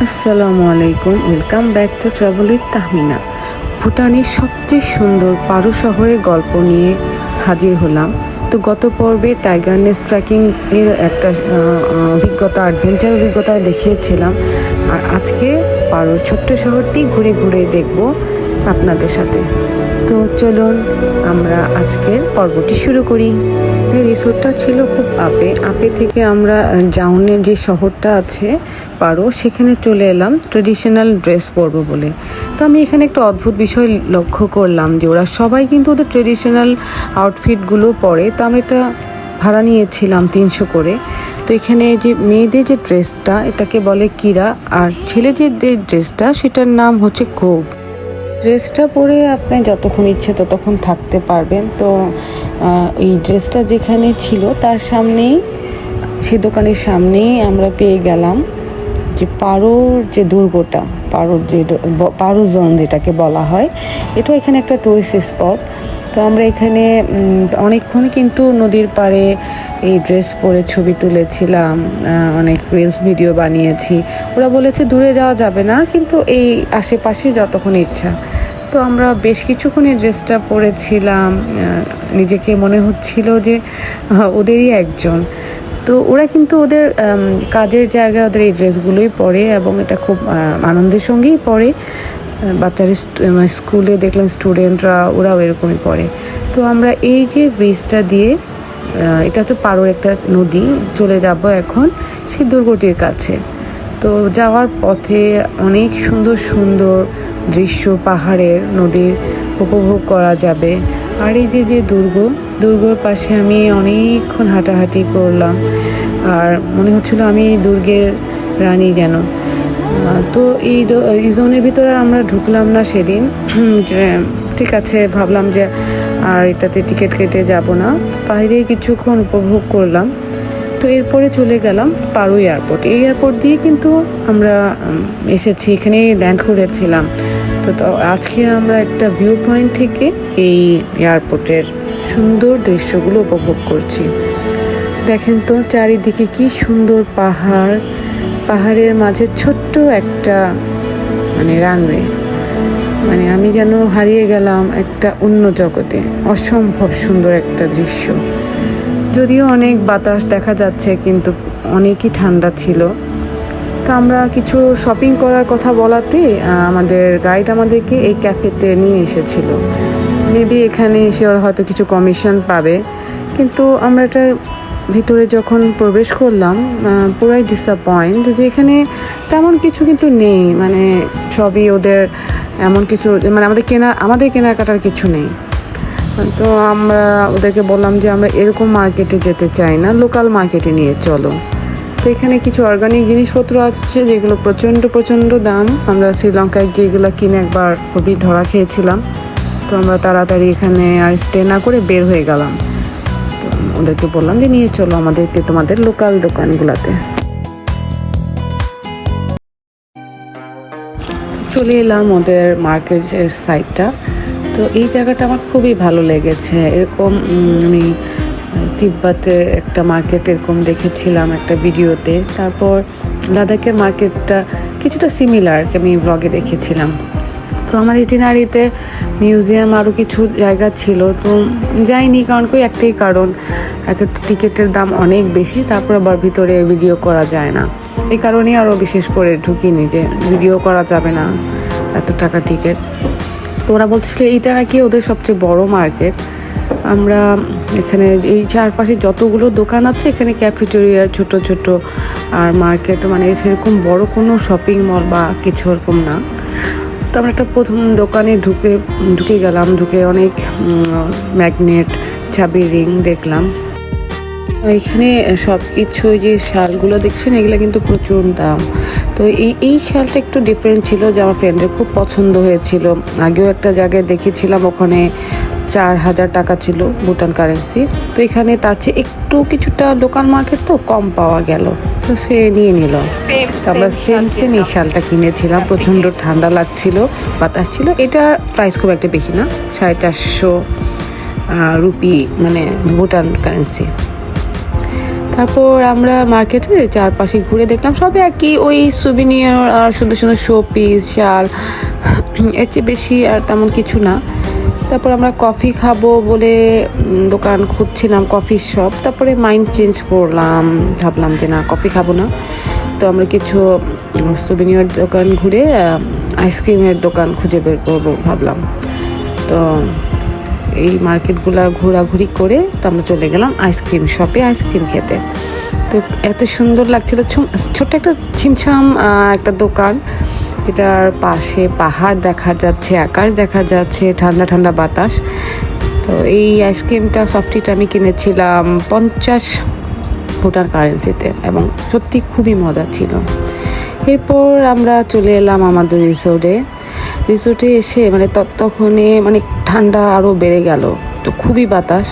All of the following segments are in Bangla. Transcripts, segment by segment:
আসসালামু আলাইকুম, welcome back to travel with Tahmina. ভুটানের সবচেয়ে সুন্দর পারো শহরের গল্প নিয়ে হাজির হলাম। তো গত পর্বে টাইগার নেস্ট ট্রেকিং এর একটা অভিজ্ঞতা অভিজ্ঞতা দেখিয়েছিলাম, আর আজকে পারোর ছোট্ট শহরটি ঘুরে ঘুরে দেখব আপনাদের সাথে। তো চলুন আমরা আজকের পর্বটি শুরু করি। রিসোর্টটা ছিল খুব আপে থেকে আমরা জাউনের যে শহরটা আছে পারো, সেখানে চলে এলাম ট্রেডিশনাল ড্রেস পরবো বলে। তো আমি এখানে একটা অদ্ভুত বিষয় লক্ষ্য করলাম যে ওরা সবাই কিন্তু ওদের ট্রেডিশনাল আউটফিটগুলো পরে। তো আমি এটা ভাড়া নিয়েছিলাম 300 করে। তো এখানে যে মেয়েদের যে ড্রেসটা এটাকে বলে কিরা, আর ছেলেদের যে ড্রেসটা সেটার নাম হচ্ছে কোব। ড্রেসটা পরে আপনি যতক্ষণ ইচ্ছে ততক্ষণ থাকতে পারবেন। তো এই ড্রেসটা যেখানে ছিল তার সামনেই, সে দোকানের সামনেই আমরা পেয়ে গেলাম যে পারোর যে দুর্গটা, পারোর যে পারো জোন যেটাকে বলা হয়, এটা এখানে একটা টুরিস্ট স্পট। তো আমরা এখানে অনেকক্ষণ কিন্তু নদীর পাড়ে এই ড্রেস পরে ছবি তুলেছিলাম, অনেক রিলস ভিডিও বানিয়েছি। ওরা বলেছে দূরে যাওয়া যাবে না, কিন্তু এই আশেপাশে যতক্ষণ ইচ্ছা। তো আমরা বেশ কিছুক্ষণ এই ড্রেসটা পরেছিলাম, নিজেকে মনে হচ্ছিল যে ওদেরই একজন। তো ওরা কিন্তু ওদের কাজের জায়গায় ওদের এই ড্রেসগুলোই পরে, এবং এটা খুব আনন্দের সঙ্গেই পরে। বাচ্চারা স্কুলে দেখলাম স্টুডেন্টরা ওরাও এরকমই পরে। তো আমরা এই যে ব্রিজটা দিয়ে, এটা হচ্ছে পারোর একটা নদী, চলে যাব এখন সেই দুর্গটির কাছে। তো যাওয়ার পথে অনেক সুন্দর সুন্দর দৃশ্য পাহাড়ের, নদীর উপভোগ করা যাবে। আর এই যে দুর্গর পাশে আমি অনেকক্ষণ হাঁটাহাঁটি করলাম, আর মনে হচ্ছিল আমি দুর্গের রানী যেন। তো এই জোনের ভিতরে আমরা ঢুকলাম না সেদিন। ঠিক আছে, ভাবলাম যে আর এটাতে টিকিট কেটে যাব না, বাইরে কিছুক্ষণ উপভোগ করলাম। তো এরপরে চলে গেলাম পারো এয়ারপোর্ট। এই এয়ারপোর্ট দিয়ে কিন্তু আমরা এসেছি, এখানে ল্যান্ড করেছিলাম। তো আজকে আমরা একটা ভিউ পয়েন্ট থেকে এই এয়ারপোর্টের সুন্দর দৃশ্যগুলো উপভোগ করছি। দেখেন তো চারিদিকে কি সুন্দর পাহাড়, পাহাড়ের মাঝে ছোট্ট একটা রানওয়ে। আমি যেন হারিয়ে গেলাম একটা অন্য জগতে। অসম্ভব সুন্দর একটা দৃশ্য। যদিও অনেক বাতাস দেখা যাচ্ছে, কিন্তু অনেকই ঠান্ডা ছিল। তো আমরা কিছু শপিং করার কথা বলাতে আমাদের গাইড আমাদেরকে এই ক্যাফেতে নিয়ে এসেছিল। মেবি এখানে এসে ওরা হয়তো কিছু কমিশন পাবে, কিন্তু আমরা এটার ভিতরে যখন প্রবেশ করলাম পুরাই ডিসঅ্যাপয়েন্ট যে এখানে তেমন কিছু কিন্তু নেই। সবই ওদের এমন কিছু, আমাদের কেনাকাটার কিছু নেই। তো আমরা ওদেরকে বললাম যে আমরা এরকম মার্কেটে যেতে চাই না, লোকাল মার্কেটে নিয়ে চলো। তো এখানে কিছু অর্গানিক জিনিসপত্র আছে যেগুলো প্রচণ্ড দাম। আমরা শ্রীলঙ্কায় গিয়ে এগুলো কিনে একবার খুবই ধরা খেয়েছিলাম। তো আমরা তাড়াতাড়ি এখানে আর স্টে না করে বের হয়ে গেলাম। তো ওদেরকে বললাম যে নিয়ে চলো আমাদেরকে তোমাদের লোকাল দোকানগুলোতে। চলে এলাম ওদের মার্কেটের সাইডটা। তো এই জায়গাটা আমার খুবই ভালো লেগেছে। এরকম আমি তিব্বতে একটা মার্কেট এরকম দেখেছিলাম একটা ভিডিওতে। তারপর লাদাখের মার্কেটটা কিছুটা সিমিলার আমি ব্লগে দেখেছিলাম। তো আমার ইটিনারিতে মিউজিয়াম আরও কিছু জায়গা ছিল, তো যাইনি, কারণ একটাই কারণ, একটা টিকিটের দাম অনেক বেশি, তারপর আবার ভিতরে ভিডিও করা যায় না। এই কারণেই আরও বিশেষ করে ঢুকিনি, যে ভিডিও করা যাবে না, এত টাকা টিকিট। তো ওরা বলছিল এইটা নাকি ওদের সবচেয়ে বড় মার্কেট। আমরা এখানে এই চারপাশে যতগুলো দোকান আছে, এখানে ক্যাফেটেরিয়া ছোট আর মার্কেট, সেরকম বড় কোনো শপিং মল বা কিছু এরকম না। তো আমরা একটা প্রথম দোকানে ঢুকে গেলাম। ঢুকে অনেক ম্যাগনেট, চাবি রিং দেখলাম। এখানে সব কিছু যে শালগুলো দেখছেন এগুলো কিন্তু প্রচুর দাম। তো এই শালটা একটু ডিফারেন্ট ছিল, যে আমার ফ্রেন্ডের খুব পছন্দ হয়েছিল। আগেও একটা জায়গায় দেখেছিলাম, ওখানে 4000 টাকা ছিল ভুটান কারেন্সি। তো এখানে তার চেয়ে একটু কিছুটা লোকাল মার্কেট তো কম পাওয়া গেল, তো সে নিয়ে নিল। তো আমরা সেম এই শালটা কিনেছিলাম। প্রচণ্ড ঠান্ডা লাগছিল, বাতাস ছিল। এটার প্রাইস খুব একটা বেশি না, 450 রুপি, ভুটান কারেন্সি। তারপর আমরা মার্কেটে চারপাশে ঘুরে দেখলাম সবই একই, ওই সুভিনিয়র আর সুন্দর সুন্দর শো পিস, শাল, এর চেয়ে বেশি আর তেমন কিছু না। তারপর আমরা কফি খাবো বলে দোকান খুঁজছিলাম, কফি শপ। তারপরে মাইন্ড চেঞ্জ করলাম, ভাবলাম যে না, কফি খাবো না। তো আমরা কিছু সুভিনিয়র দোকান ঘুরে আইসক্রিমের দোকান খুঁজে বের করবো ভাবলাম। তো এই মার্কেটগুলো ঘোরাঘুরি করে তো আমরা চলে গেলাম আইসক্রিম শপে আইসক্রিম খেতে। তো এত সুন্দর লাগছিল, ছোট্ট একটা ছিমছাম একটা দোকান, যেটার পাশে পাহাড় দেখা যাচ্ছে, আকাশ দেখা যাচ্ছে, ঠান্ডা ঠান্ডা বাতাস। তো এই আইসক্রিমটা, সফটিটা আমি কিনেছিলাম 50 ভুটান কারেন্সিতে এবং সত্যি খুবই মজা ছিল। এরপর আমরা চলে এলাম আমাদের রিসোর্টে এসে মানে ততক্ষণে মানে ঠান্ডা আরও বেড়ে গেল, তো খুবই বাতাস।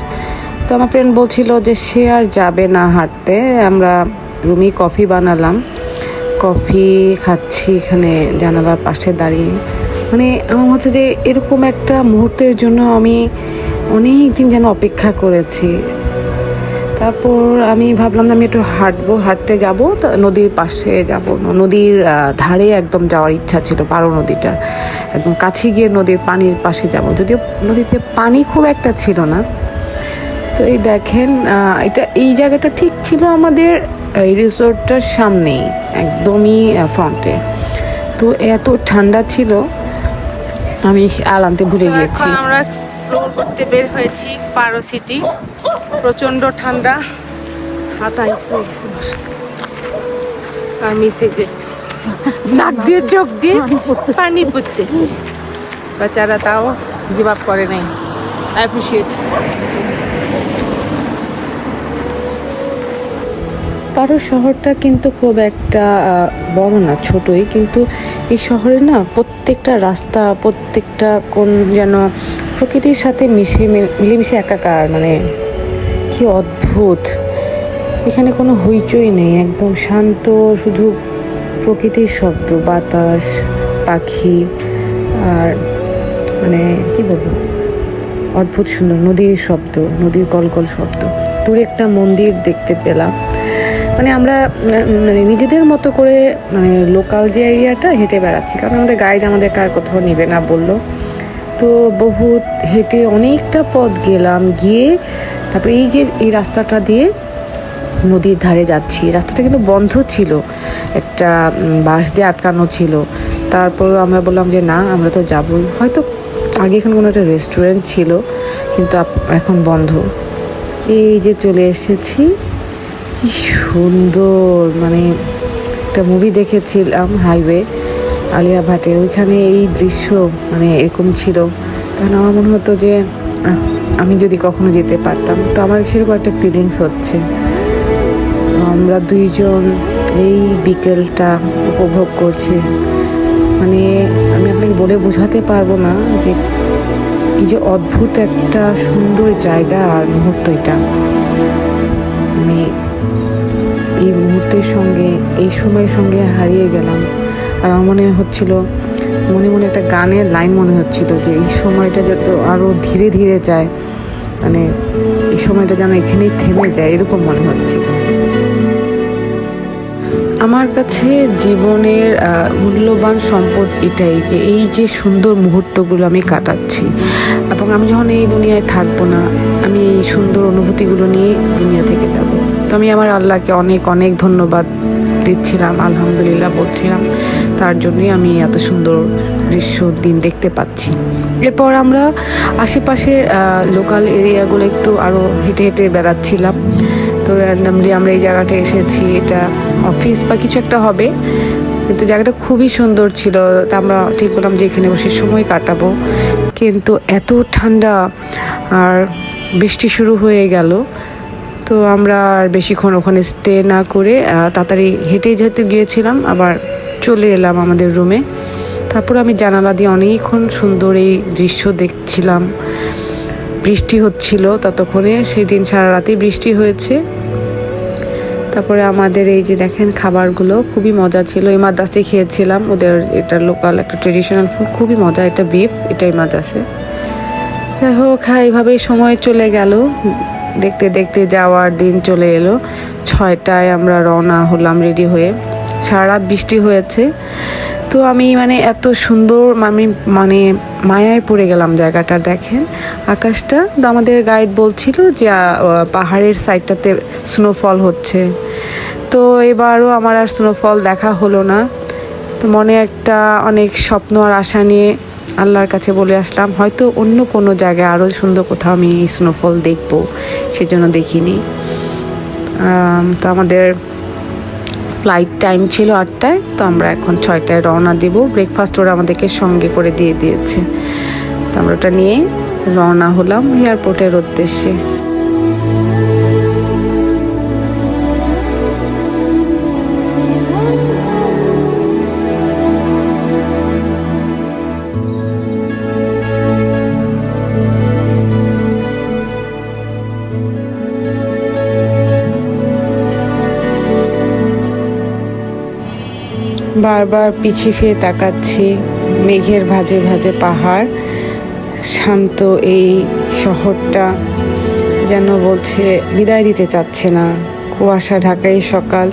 তো আমার ফ্রেন্ড বলছিল যে সে আর যাবে না হাঁটতে, আমরা রুমেই কফি বানালাম, কফি খাচ্ছি এখানে জানালার পাশে দাঁড়িয়ে। মানে আমার হচ্ছে যে এরকম একটা মুহূর্তের জন্য আমি অনেক দিন যেন অপেক্ষা করেছি। তারপর আমি ভাবলাম আমি একটু হাঁটতে যাব, নদীর পাশে যাব, নদীর ধারে একদম যাওয়ার ইচ্ছা ছিল, পারো নদীটা একদম কাছে গিয়ে নদীর পানির পাশে যাব, যদিও নদীতে পানি খুব একটা ছিল না। তো এই দেখেন, এই জায়গাটা ঠিক ছিল আমাদের এই রিসোর্টটার সামনেই, একদমই ফ্রন্টে। তো এত ঠান্ডা ছিল আমি আলামতে ভুলে গিয়েছি। আমরা এক্সপ্লোর করতে বের হয়েছি পারো সিটি, প্রচন্ড ঠান্ডা, হাতা হিসে আর মিশে যে নাক দিয়ে চোখ দিয়ে পানি পড়তে, বেচারা তাও গিভ আপ করে নাই। I appreciate. পারো শহরটা কিন্তু খুব একটা বড় না, ছোটই, কিন্তু এই শহরে না প্রত্যেকটা রাস্তা, প্রত্যেকটা কোন যেন প্রকৃতির সাথে মিলেমিশে একাকার, মানে কি অদ্ভুত। এখানে কোনো হইচই নেই, একদম শান্ত, শুধু প্রকৃতির শব্দ, বাতাস, পাখি, আর মানে কি বলবো, অদ্ভুত সুন্দর নদীর শব্দ, নদীর কলকল শব্দ। দূরে একটা মন্দির দেখতে পেলাম। মানে আমরা মানে নিজেদের মতো করে মানে লোকাল যে এরিয়াটা হেঁটে বেড়াচ্ছি, কারণ আমাদের গাইড আমাদের কার কোথাও নেবে না বললো। তো বহুত হেঁটে অনেকটা পথ গেলাম, গিয়ে তারপরে এই রাস্তাটা দিয়ে নদীর ধারে যাচ্ছি। রাস্তাটা কিন্তু বন্ধ ছিল, একটা বাঁশ দিয়ে আটকানো ছিল। তারপর আমরা বললাম যে না, আমরা তো যাবই, হয়তো আগে এখানে কোনো একটা রেস্টুরেন্ট ছিল কিন্তু এখন বন্ধ। এই যে চলে এসেছি, কি সুন্দর, মানে একটা মুভি দেখেছিলাম হাইওয়ে, আলিয়া ভাটের, ওইখানে এই দৃশ্য মানে এরকম ছিল। তখন আমার মনে হতো যে আমি যদি কখনো যেতে পারতাম। তো আমার সেরকম একটা ফিলিংস হচ্ছে। আমরা দুইজন এই বিকেলটা উপভোগ করছি, মানে আমি আপনাকে বলে বোঝাতে পারবো না যে কি যে অদ্ভুত একটা সুন্দর জায়গা আর মুহূর্ত এটা। আমি এই মুহূর্তের সঙ্গে, এই সময়ের সঙ্গে হারিয়ে গেলাম। আর আমার মনে হচ্ছিল, মনে মনে একটা গানের লাইন মনে হচ্ছিল যে এই সময়টা যত আরও ধীরে ধীরে যায়, মানে এই সময়টা যেন এখানেই থেমে যায়, এরকম মনে হচ্ছিল। আমার কাছে জীবনের মূল্যবান সম্পদ এটাই, যে এই যে সুন্দর মুহূর্তগুলো আমি কাটাচ্ছি, এবং আমি যখন এই দুনিয়ায় থাকবো না, আমি এই সুন্দর অনুভূতিগুলো নিয়ে দুনিয়া থেকে যাব। তো আমি আমার আল্লাহকে অনেক অনেক ধন্যবাদ দিচ্ছিলাম, আলহামদুলিল্লাহ বলছিলাম, তার জন্যই আমি এত সুন্দর দৃশ্য দিন দেখতে পাচ্ছি। এরপর আমরা আশেপাশে লোকাল এরিয়াগুলো একটু আরও হেঁটে হেঁটে বেড়াচ্ছিলাম। তো র্যান্ডামলি আমরা এই জায়গাটা এসেছি, এটা অফিস বা কিছু একটা হবে, কিন্তু জায়গাটা খুবই সুন্দর ছিল। তা আমরা ঠিক করলাম যে এখানে বসে সময় কাটাবো, কিন্তু এত ঠান্ডা আর বৃষ্টি শুরু হয়ে গেল। তো আমরা আর বেশিক্ষণ ওখানে স্টে না করে তাড়াতাড়ি হেঁটে যেহেতু গিয়েছিলাম, আবার চলে এলাম আমাদের রুমে। তারপর আমি জানালা দিয়ে অনেকক্ষণ সুন্দর এই দৃশ্য দেখছিলাম। বৃষ্টি হচ্ছিল ততক্ষণে, সেই দিন সারা রাতেই বৃষ্টি হয়েছে। তারপরে আমাদের এই যে দেখেন খাবারগুলো খুবই মজা ছিল, এই মাদ্রাসে খেয়েছিলাম, ওদের এটা লোকাল একটা ট্রেডিশনাল ফুড, খুবই মজা। এটা বিফ, এটাই মাদ্রাসে। যাই হোক, এইভাবেই সময় চলে গেল। দেখতে দেখতে যাওয়ার দিন চলে এলো। 6টায় আমরা রওনা হলাম রেডি হয়ে। সারা রাত বৃষ্টি হয়েছে। তো আমি মানে এত সুন্দর, আমি মানে মায়ায় পড়ে গেলাম জায়গাটা। দেখেন আকাশটা, তো আমাদের গাইড বলছিল যে পাহাড়ের সাইডটাতে স্নোফল হচ্ছে। তো এবারও আমার আর স্নোফল দেখা হলো না। তো মনে একটা অনেক স্বপ্ন আর আশা নিয়ে আল্লাহর কাছে বলে আসলাম, হয়তো অন্য কোনো জায়গায় আরও সুন্দর কোথাও আমি স্নোফল দেখবো, সেজন্য দেখিনি। তো আমাদের ফ্লাইট টাইম ছিল 8টায়, তো আমরা এখন 6টায় রওনা দেব। ব্রেকফাস্ট ওরা আমাদেরকে সঙ্গে করে দিয়ে দিয়েছে। তো আমরা ওটা নিয়ে রওনা হলাম এয়ারপোর্টের উদ্দেশ্যে। বারবার পিছিয়ে ফিরে তাকাচ্ছি, মেঘের ভাঁজে ভাঁজে পাহাড়, শান্ত এই শহরটা যেন বলছে বিদায় দিতে চাচ্ছে না। কুয়াশা ঢাকা এই সকাল,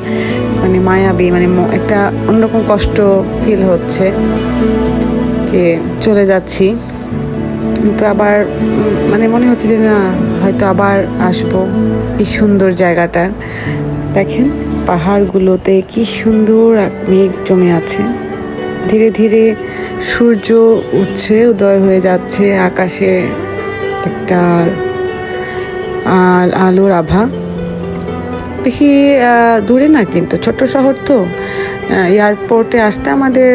মানে মায়াবী, মানে একটা অন্যরকম কষ্ট ফিল হচ্ছে যে চলে যাচ্ছি। কিন্তু আবার মানে মনে হচ্ছে যে না, হয়তো আবার আসবো এই সুন্দর জায়গাটা। দেখেন পাহাড়গুলোতে কি সুন্দর মেঘ জমে আছে। ধীরে ধীরে সূর্য উঠছে, উদয় হয়ে যাচ্ছে, আকাশে একটা আলোর আভা। বেশি দূরে না, কিন্তু ছোট্ট শহর তো, এয়ারপোর্টে আসতে আমাদের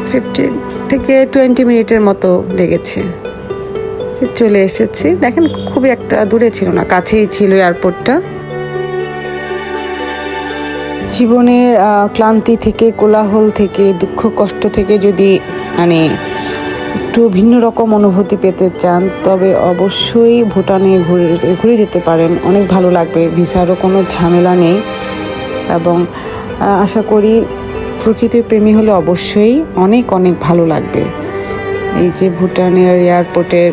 15 থেকে 20 মিনিটের মতো লেগেছে। চলে এসেছি। দেখেন খুবই একটা দূরে ছিল না, কাছেই ছিল এয়ারপোর্টটা। জীবনের ক্লান্তি থেকে, কোলাহল থেকে, দুঃখ কষ্ট থেকে যদি মানে একটু ভিন্ন রকম অনুভূতি পেতে চান, তবে অবশ্যই ভুটানে ঘুরে যেতে পারেন। অনেক ভালো লাগবে, ভিসারও কোনো ঝামেলা নেই। এবং আশা করি প্রকৃতির প্রেমী হলে অবশ্যই অনেক অনেক ভালো লাগবে। এই যে ভুটানের এয়ারপোর্টের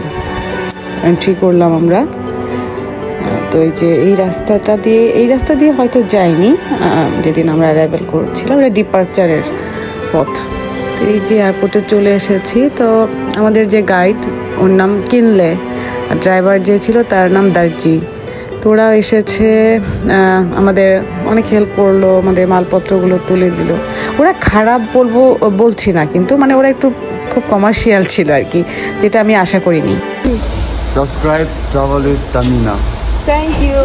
এন্ট্রি করলাম আমরা। তো এই যে এই রাস্তা দিয়ে হয়তো যাইনি যেদিন আমরা অ্যারাইভেল করছিলাম, এটা ডিপার্চারের পথ। তো এই যে এয়ারপোর্টে চলে এসেছি। তো আমাদের যে গাইড, ওর নাম কিনলে, আর ড্রাইভার যে ছিল তার নাম দার্জি। তো ওরা এসেছে, আমাদের অনেক হেল্প করলো, আমাদের মালপত্রগুলো তুলে দিল। ওরা খারাপ বলছি না, কিন্তু মানে ওরা একটু খুব কমার্শিয়াল ছিল আর কি, যেটা আমি আশা করিনি। Subscribe travel with Tamina. Thank you.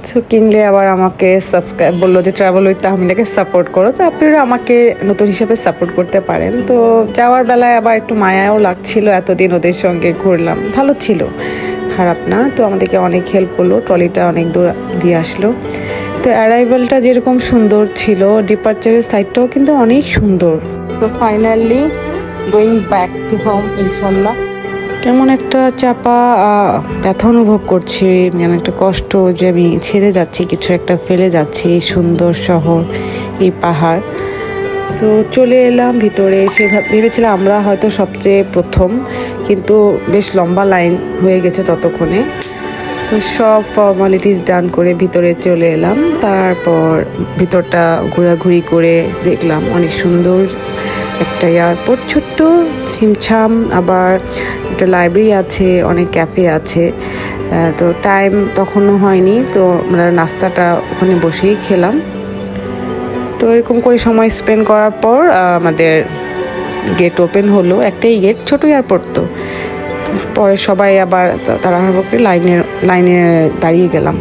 So কিনলে আবার আমাকে সাবস্ক্রাইব বললো যে ট্রাভেল উইথ তাহমিনাকে সাপোর্ট করো। তো আপনারা আমাকে নতুন হিসেবে সাপোর্ট করতে পারেন। তো যাওয়ার বেলায় আবার একটু মায়াও লাগছিল, এতদিন ওদের সঙ্গে ঘুরলাম, ভালো ছিল, খারাপ না। তো আমাদেরকে অনেক হেল্প করলো, ট্রলিটা অনেক দূর দিয়ে আসলো। তো অ্যারাইভেলটা যেরকম সুন্দর ছিল, ডিপার্চারের সাইডটাও কিন্তু অনেক সুন্দর। তো finally going back to home ইনশাল্লাহ। কেমন একটা চাপা ব্যথা অনুভব করছি, মানে একটা কষ্ট যে আমি ছেড়ে যাচ্ছি, কিছু একটা ফেলে যাচ্ছি, এই সুন্দর শহর, এই পাহাড়। তো চলে এলাম ভিতরে। এসে ভেবেছিলাম আমরা হয়তো সবচেয়ে প্রথম, কিন্তু বেশ লম্বা লাইন হয়ে গেছে ততক্ষণে। তো সব ফর্মালিটিস ডান করে ভিতরে চলে এলাম। তারপর ভিতরটা ঘোরাঘুরি করে দেখলাম অনেক সুন্দর একটা এয়ারপোর্ট, ছোট্ট ছিমছাম, আবার একটা লাইব্রেরি আছে, অনেক ক্যাফে আছে। তো টাইম তখনও হয়নি, তো আমরা নাস্তাটা ওখানে বসেই খেলাম। তো এরকম করে সময় স্পেন্ড করার পর আমাদের গেট ওপেন হলো। একটাই গেট, ছোট এয়ারপোর্ট তো। পরে সবাই আবার তাড়াহুড়ো করে লাইনে দাঁড়িয়ে গেলাম।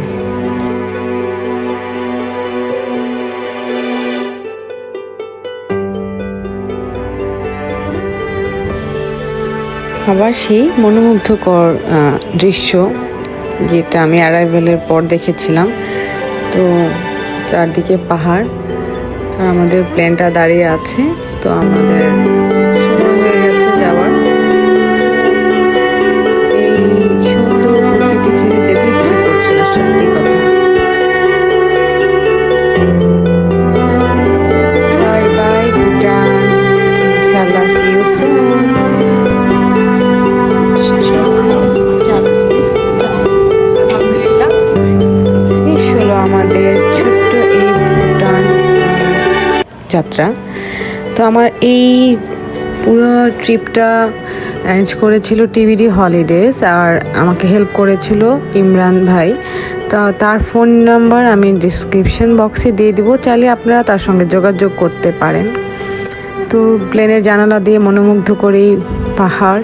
আবার সেই মনোমুগ্ধকর দৃশ্য যেটা আমি অ্যারাইভেলের পর দেখেছিলাম। তো চারদিকে পাহাড়, আর আমাদের প্লেনটা দাঁড়িয়ে আছে। তো আমাদের সময় হয়ে গেছে যাওয়ার। এই সুন্দর প্রকৃতি ছেড়ে যেতে ইচ্ছে করছে না, সত্যি কথা। বাই বাই ভুটান, ইনশাআল্লাহ সি ইউ সুন। যাত্রা। তো আমার এই পুরো ট্রিপটা অ্যারেঞ্জ করেছিল টিভিডি হলিডেজ, আর আমাকে হেল্প করেছিল ইমরান ভাই। তো তার ফোন নাম্বার আমি ডিসক্রিপশন বক্সে দিয়ে দিব, চাইলে আপনারা তার সঙ্গে যোগাযোগ করতে পারেন। তো প্লেনের জানালা দিয়ে মনোমুগ্ধ করেই পাহাড়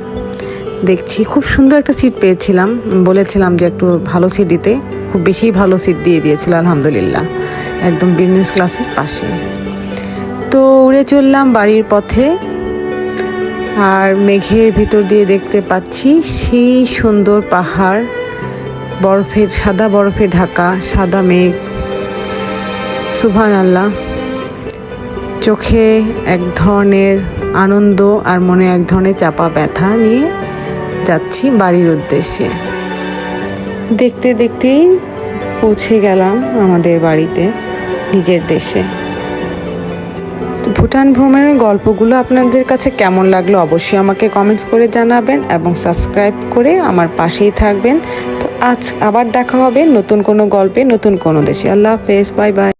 দেখছি। খুব সুন্দর একটা সিট পেয়েছিলাম, বলেছিলাম যে একটু ভালো সিট দিতে, খুব বেশি ভালো সিট দিয়ে দিয়েছিল আলহামদুলিল্লাহ, একদম বিজনেস ক্লাসের পাশে। তো উড়ে চললাম বাড়ির পথে, আর মেঘের ভিতর দিয়ে দেখতে পাচ্ছি সেই সুন্দর পাহাড়, বরফের সাদা বরফে ঢাকা, সাদা মেঘ। সুবহানাল্লাহ, চোখে এক ধরনের আনন্দ আর মনে এক ধরনের চাপা ব্যথা নিয়ে যাচ্ছি বাড়ির উদ্দেশ্যে। দেখতে দেখতেই পৌঁছে গেলাম আমাদের বাড়িতে, নিজের দেশে। তো ভুটান ভ্রমণের গল্পগুলো আপনাদের কাছে কেমন লাগলো অবশ্যই আমাকে কমেন্টস করে জানাবেন এবং সাবস্ক্রাইব করে আমার পাশেই থাকবেন। তো আজ আবার দেখা হবে নতুন কোনো গল্পে, নতুন কোনো দেশে। আল্লাহ হাফেজ, বাই বাই।